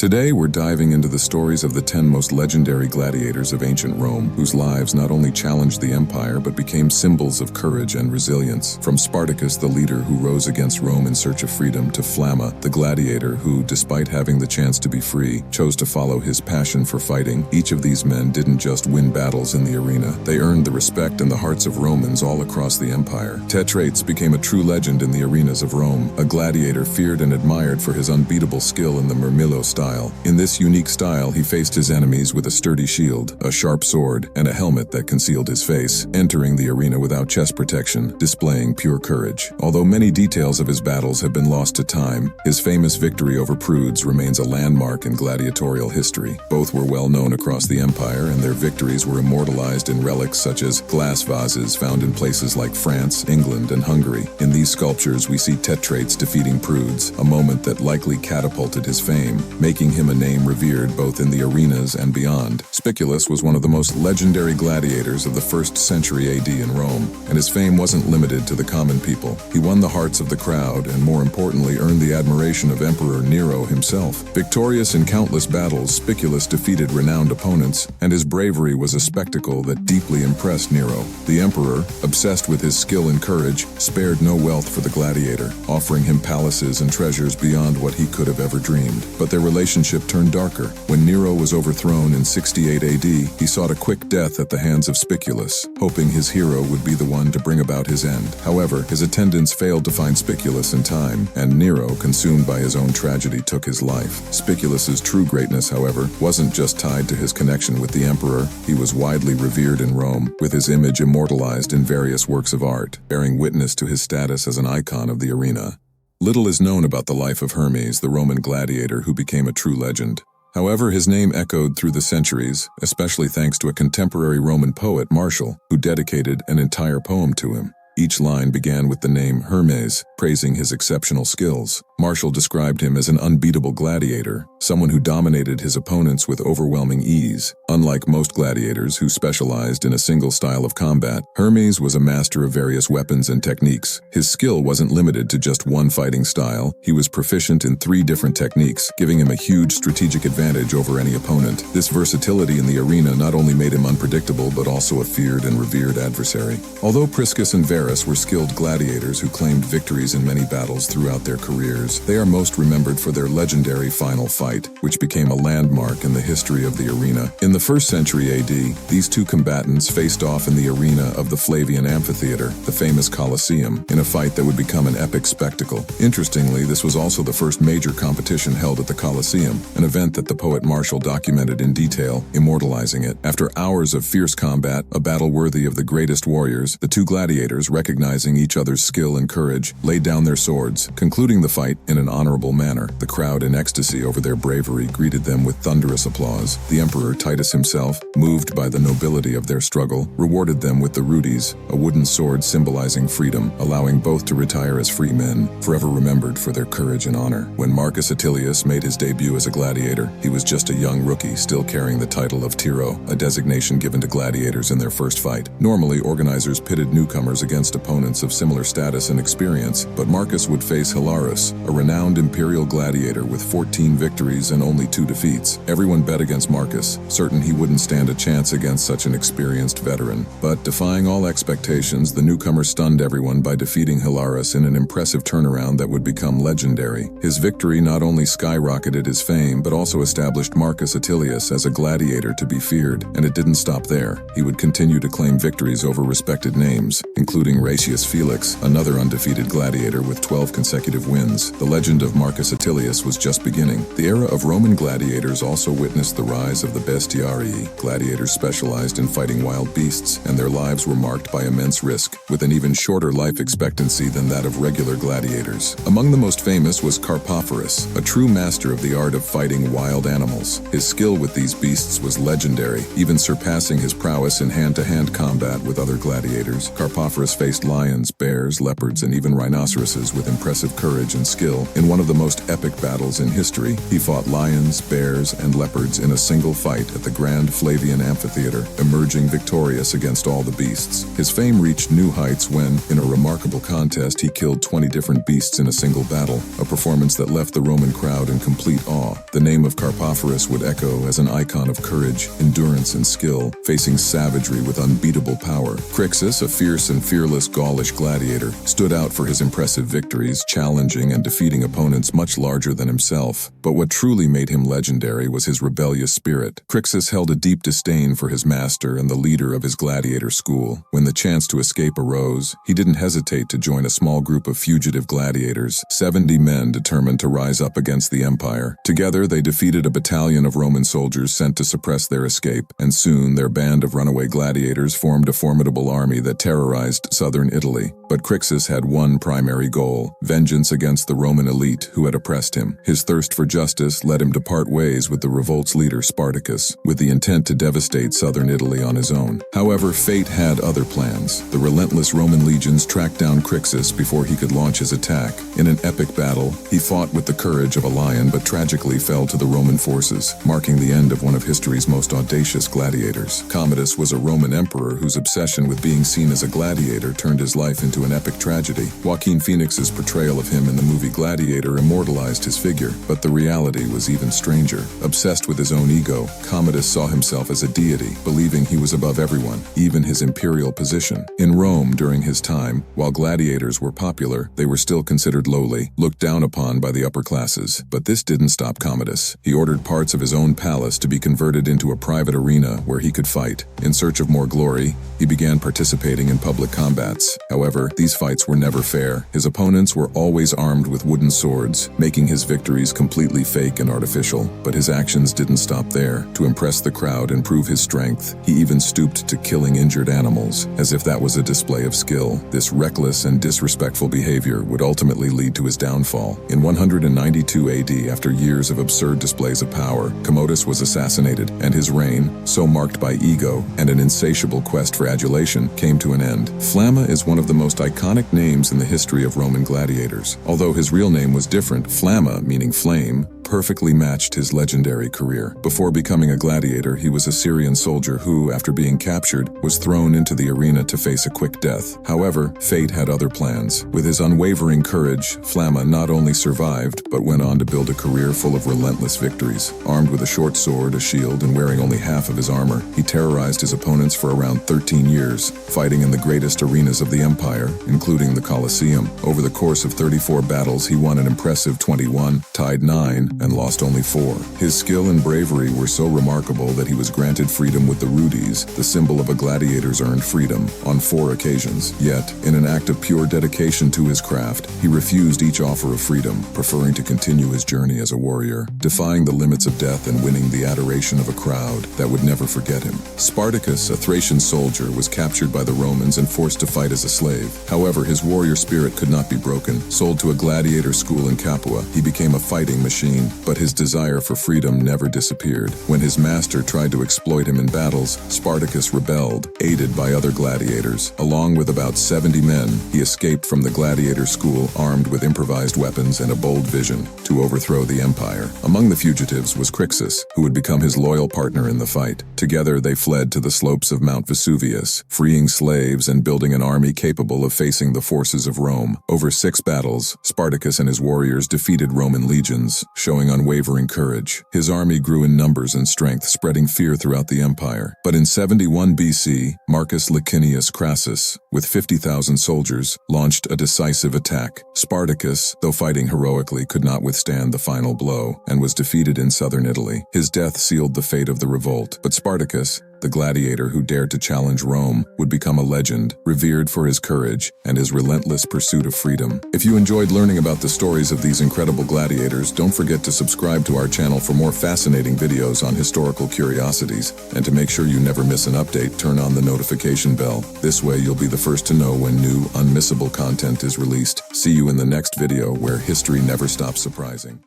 Today, we're diving into the stories of the 10 most legendary gladiators of ancient Rome, whose lives not only challenged the empire but became symbols of courage and resilience. From Spartacus, the leader who rose against Rome in search of freedom, to Flamma, the gladiator who, despite having the chance to be free, chose to follow his passion for fighting. Each of these men didn't just win battles in the arena, they earned the respect and the hearts of Romans all across the empire. Tetrates became a true legend in the arenas of Rome, a gladiator feared and admired for his unbeatable skill in the mirmillo style. In this unique style, he faced his enemies with a sturdy shield, a sharp sword, and a helmet that concealed his face, entering the arena without chest protection, displaying pure courage. Although many details of his battles have been lost to time, his famous victory over prudes remains a landmark in gladiatorial history. Both were well known across the empire, and their victories were immortalized in relics such as glass vases found in places like France, England, and Hungary. In these sculptures, we see Tetrates defeating prudes, a moment that likely catapulted his fame, making him a name revered both in the arenas and beyond. Spiculus was one of the most legendary gladiators of the 1st century AD in Rome, and his fame wasn't limited to the common people. He won the hearts of the crowd and, more importantly, earned the admiration of Emperor Nero himself. Victorious in countless battles, Spiculus defeated renowned opponents, and his bravery was a spectacle that deeply impressed Nero. The emperor, obsessed with his skill and courage, spared no wealth for the gladiator, offering him palaces and treasures beyond what he could have ever dreamed. But their relationship turned darker. When Nero was overthrown in 68 AD, he sought a quick death at the hands of Spiculus, hoping his hero would be the one to bring about his end. However, his attendants failed to find Spiculus in time, and Nero, consumed by his own tragedy, took his life. Spiculus's true greatness, however, wasn't just tied to his connection with the emperor. He was widely revered in Rome, with his image immortalized in various works of art, bearing witness to his status as an icon of the arena. Little is known about the life of Hermes, the Roman gladiator who became a true legend. However, his name echoed through the centuries, especially thanks to a contemporary Roman poet, Martial, who dedicated an entire poem to him. Each line began with the name Hermes, praising his exceptional skills. Martial described him as an unbeatable gladiator, someone who dominated his opponents with overwhelming ease. Unlike most gladiators who specialized in a single style of combat, Hermes was a master of various weapons and techniques. His skill wasn't limited to just one fighting style. He was proficient in 3 different techniques, giving him a huge strategic advantage over any opponent. This versatility in the arena not only made him unpredictable but also a feared and revered adversary. Although Priscus and Varus were skilled gladiators who claimed victories in many battles throughout their careers, they are most remembered for their legendary final fight, which became a landmark in the history of the arena. In the 1st century AD, these two combatants faced off in the arena of the Flavian Amphitheater, the famous Colosseum, in a fight that would become an epic spectacle. Interestingly, this was also the first major competition held at the Colosseum, an event that the poet Martial documented in detail, immortalizing it. After hours of fierce combat, a battle worthy of the greatest warriors, the two gladiators, recognizing each other's skill and courage, laid down their swords, concluding the fight in an honorable manner. The crowd, in ecstasy over their bravery, greeted them with thunderous applause. The emperor Titus himself, moved by the nobility of their struggle, rewarded them with the rudis, a wooden sword symbolizing freedom, allowing both to retire as free men, forever remembered for their courage and honor. When Marcus Attilius made his debut as a gladiator, he was just a young rookie, still carrying the title of Tiro, a designation given to gladiators in their first fight. Normally, organizers pitted newcomers against opponents of similar status and experience, but Marcus would face Hilarus, a renowned imperial gladiator with 14 victories and only 2 defeats. Everyone bet against Marcus, certain he wouldn't stand a chance against such an experienced veteran. But defying all expectations, the newcomer stunned everyone by defeating Hilarus in an impressive turnaround that would become legendary. His victory not only skyrocketed his fame, but also established Marcus Attilius as a gladiator to be feared. And it didn't stop there. He would continue to claim victories over respected names, including Ratius Felix, another undefeated gladiator with 12 consecutive wins. The legend of Marcus Attilius was just beginning. The era of Roman gladiators also witnessed the rise of the bestiarii. Gladiators specialized in fighting wild beasts, and their lives were marked by immense risk, with an even shorter life expectancy than that of regular gladiators. Among the most famous was Carpophorus, a true master of the art of fighting wild animals. His skill with these beasts was legendary, even surpassing his prowess in hand-to-hand combat with other gladiators. Carpophorus faced lions, bears, leopards, and even rhinoceroses with impressive courage and skill. In one of the most epic battles in history, he fought lions, bears, and leopards in a single fight at the Grand Flavian Amphitheater, emerging victorious against all the beasts. His fame reached new heights when, in a remarkable contest, he killed 20 different beasts in a single battle, a performance that left the Roman crowd in complete awe. The name of Carpophorus would echo as an icon of courage, endurance, and skill, facing savagery with unbeatable power. Crixus, a fierce and fearless Gaulish gladiator, stood out for his impressive victories, challenging and defeating opponents much larger than himself. But what truly made him legendary was his rebellious spirit. Crixus held a deep disdain for his master and the leader of his gladiator school. When the chance to escape arose, he didn't hesitate to join a small group of fugitive gladiators, 70 men determined to rise up against the empire. Together, they defeated a battalion of Roman soldiers sent to suppress their escape, and soon their band of runaway gladiators formed a formidable army that terrorized southern Italy. But Crixus had one primary goal: vengeance against the Roman elite who had oppressed him. His thirst for justice led him to part ways with the revolt's leader Spartacus, with the intent to devastate southern Italy on his own. However, fate had other plans. The relentless Roman legions tracked down Crixus before he could launch his attack. In an epic battle, he fought with the courage of a lion but tragically fell to the Roman forces, marking the end of one of history's most audacious gladiators. Commodus was a Roman emperor whose obsession with being seen as a gladiator turned his life into an epic tragedy. Joaquin Phoenix's portrayal of him in the movie Gladiator immortalized his figure, but the reality was even stranger. Obsessed with his own ego, Commodus saw himself as a deity, believing he was above everyone, even his imperial position. In Rome during his time, while gladiators were popular, they were still considered lowly, looked down upon by the upper classes. But this didn't stop Commodus. He ordered parts of his own palace to be converted into a private arena where he could fight. In search of more glory, he began participating in public combats. However, these fights were never fair. His opponents were always armed with wooden swords, making his victories completely fake and artificial. But his actions didn't stop there. To impress the crowd and prove his strength, he even stooped to killing injured animals, as if that was a display of skill. This reckless and disrespectful behavior would ultimately lead to his downfall. In 192 AD, after years of absurd displays of power, Commodus was assassinated, and his reign, so marked by ego and an insatiable quest for adulation, came to an end. Flamma is one of the most iconic names in the history of Roman gladiators. Although his real name was different, Flamma, meaning flame, perfectly matched his legendary career. Before becoming a gladiator, he was a Syrian soldier who, after being captured, was thrown into the arena to face a quick death. However, fate had other plans. With his unwavering courage, Flamma not only survived, but went on to build a career full of relentless victories. Armed with a short sword, a shield, and wearing only half of his armor, he terrorized his opponents for around 13 years, fighting in the greatest arenas of the empire, including the Colosseum. Over the course of 34 battles, he won an impressive 21, tied 9, and lost only 4. His skill and bravery were so remarkable that he was granted freedom with the rudes, the symbol of a gladiator's earned freedom, on 4 occasions. Yet, in an act of pure dedication to his craft, he refused each offer of freedom, preferring to continue his journey as a warrior, defying the limits of death and winning the adoration of a crowd that would never forget him. Spartacus, a Thracian soldier, was captured by the Romans and forced to fight as a slave. However, his warrior spirit could not be broken. Sold to a gladiator school in Capua, he became a fighting machine, but his desire for freedom never disappeared. When his master tried to exploit him in battles, Spartacus rebelled, aided by other gladiators. Along with about 70 men, he escaped from the gladiator school armed with improvised weapons and a bold vision to overthrow the empire. Among the fugitives was Crixus, who would become his loyal partner in the fight. Together, they fled to the slopes of Mount Vesuvius, freeing slaves and building an army capable of facing the forces of Rome. Over 6 battles, Spartacus and his warriors defeated Roman legions, showing unwavering courage. His army grew in numbers and strength, spreading fear throughout the empire. But in 71 BC, Marcus Licinius Crassus, with 50,000 soldiers, launched a decisive attack. Spartacus, though fighting heroically, could not withstand the final blow and was defeated in southern Italy. His death sealed the fate of the revolt, but Spartacus, the gladiator who dared to challenge Rome, would become a legend, revered for his courage and his relentless pursuit of freedom. If you enjoyed learning about the stories of these incredible gladiators, don't forget to subscribe to our channel for more fascinating videos on historical curiosities. And to make sure you never miss an update, turn on the notification bell. This way you'll be the first to know when new, unmissable content is released. See you in the next video where history never stops surprising.